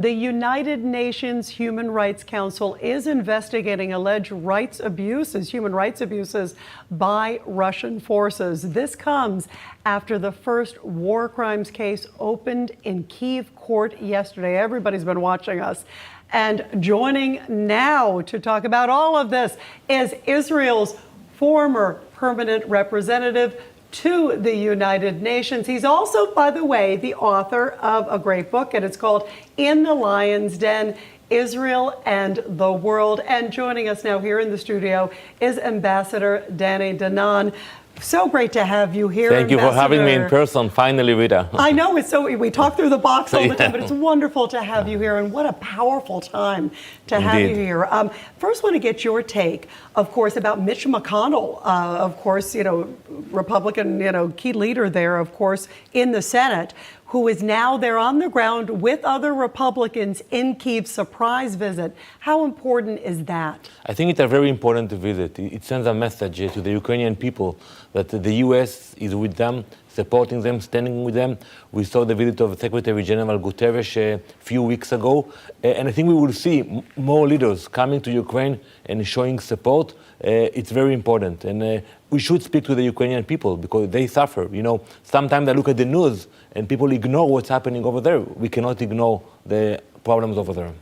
The United Nations Human Rights Council is investigating alleged human rights abuses by Russian forces. This comes after the first war crimes case opened in Kyiv court yesterday. Everybody's been watching us. And joining now to talk about all of this is Israel's former permanent representative to the United Nations. He's also, by the way, the author of a great book, and it's called In the Lion's Den, Israel and the World. And joining us now here in the studio is Ambassador Danny Danon. So great to have you here. Thank you for having me in person, finally, Rita. I know, we talk through the box all the time, but it's wonderful to have you here, and what a powerful time to have you here. First, want to get your take, of course, about Mitch McConnell, of course, Republican, key leader there, of course, in the Senate, who is now there on the ground with other Republicans in Kyiv, surprise visit. How important is that? I think it's a very important visit. It sends a message to the Ukrainian people that the U.S. is with them, supporting them, standing with them. We saw the visit of Secretary General Guterres a few weeks ago, and I think we will see more leaders coming to Ukraine and showing support. It's very important, and we should speak to the Ukrainian people because they suffer. Sometimes I look at the news and people ignore what's happening over there. We cannot ignore the problems over there.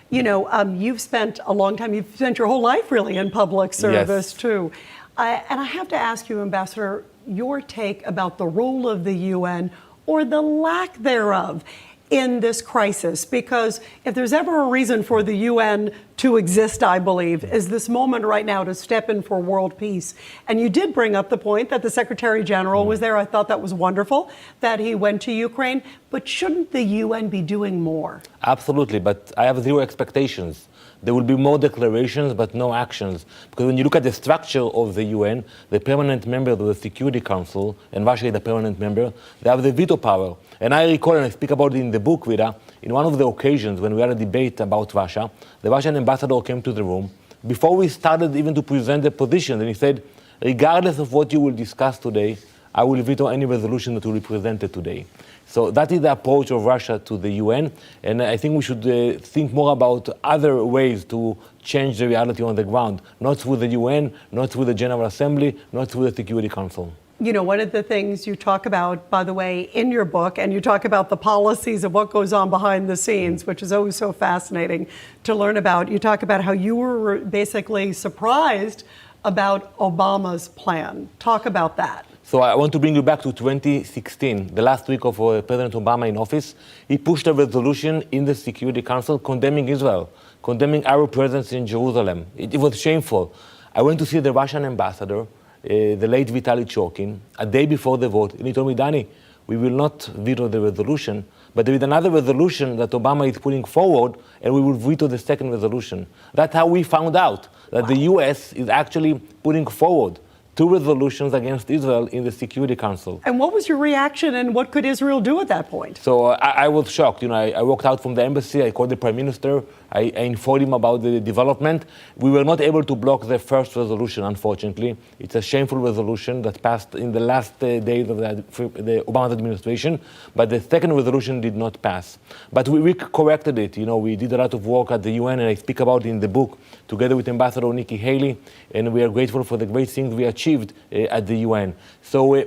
You've spent a long time, you've spent your whole life really in public service too. And I have to ask you, Ambassador, your take about the role of the UN or the lack thereof in this crisis, because if there's ever a reason for the UN to exist, I believe, is this moment right now to step in for world peace. And you did bring up the point that the Secretary General was there. I thought that was wonderful that he went to Ukraine, but shouldn't the UN be doing more? Absolutely, but I have zero expectations. There will be more declarations, but no actions. Because when you look at the structure of the UN, the permanent member of the Security Council, and Russia is the permanent member, they have the veto power. And I recall, and I speak about it in the book, Vida, in one of the occasions when we had a debate about Russia, the Russian ambassador came to the room before we started even to present the position, and he said, regardless of what you will discuss today, I will veto any resolution that will be presented today. So that is the approach of Russia to the UN, and I think we should think more about other ways to change the reality on the ground, not through the UN, not through the General Assembly, not through the Security Council. One of the things you talk about, by the way, in your book, and you talk about the policies of what goes on behind the scenes, which is always so fascinating to learn about. You talk about how you were basically surprised about Obama's plan. Talk about that. So I want to bring you back to 2016, the last week of President Obama in office. He pushed a resolution in the Security Council condemning Israel, condemning our presence in Jerusalem. It was shameful. I went to see the Russian ambassador, the late Vitaly Churkin, a day before the vote, and he told me, Danny, we will not veto the resolution, but there is another resolution that Obama is putting forward, and we will veto the second resolution. That's how we found out that the U.S. is actually putting forward 2 resolutions against Israel in the Security Council. And what was your reaction, and what could Israel do at that point? So I was shocked. I walked out from the embassy, I called the Prime Minister, I informed him about the development. We were not able to block the first resolution, unfortunately. It's a shameful resolution that passed in the last days of the Obama administration, but the second resolution did not pass. But we corrected it. We did a lot of work at the UN, and I speak about it in the book, together with Ambassador Nikki Haley, and we are grateful for the great things we achieved at the UN. So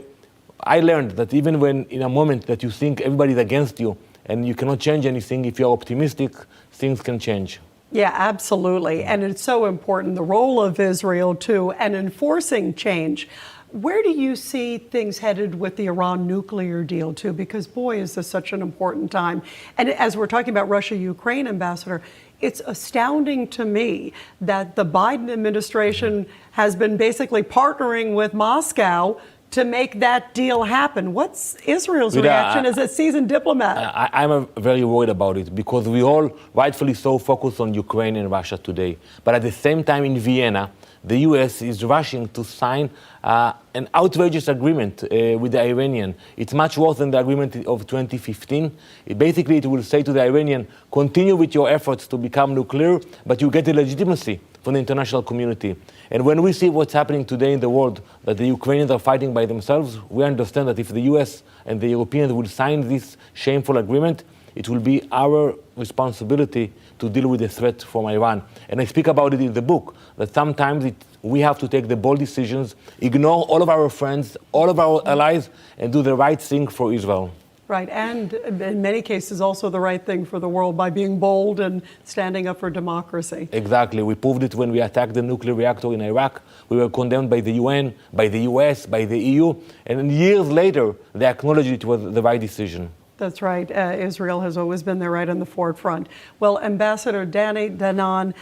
I learned that even when in a moment that you think everybody's against you and you cannot change anything, if you're optimistic, things can change. Yeah, absolutely. And it's so important, the role of Israel too, and enforcing change. Where do you see things headed with the Iran nuclear deal too? Because boy, is this such an important time. And as we're talking about Russia-Ukraine, Ambassador, it's astounding to me that the Biden administration has been basically partnering with Moscow to make that deal happen. What's Israel's reaction as a seasoned diplomat? I'm very worried about it because we all rightfully so focus on Ukraine and Russia today. But at the same time in Vienna, the U.S. is rushing to sign an outrageous agreement with the Iranian. It's much worse than the agreement of 2015. Basically, it will say to the Iranian, continue with your efforts to become nuclear, but you get the legitimacy from the international community. And when we see what's happening today in the world, that the Ukrainians are fighting by themselves, we understand that if the U.S. and the Europeans will sign this shameful agreement, it will be our responsibility to deal with the threat from Iran. And I speak about it in the book, that sometimes we have to take the bold decisions, ignore all of our friends, all of our allies, and do the right thing for Israel. Right, and in many cases also the right thing for the world by being bold and standing up for democracy. Exactly. We proved it when we attacked the nuclear reactor in Iraq. We were condemned by the UN, by the US, by the EU, and years later they acknowledged it was the right decision. That's right. Israel has always been there right on the forefront. Well, Ambassador Danny Danon,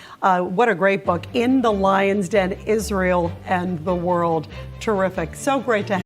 what a great book, In the Lion's Den, Israel and the World. Terrific. So great to have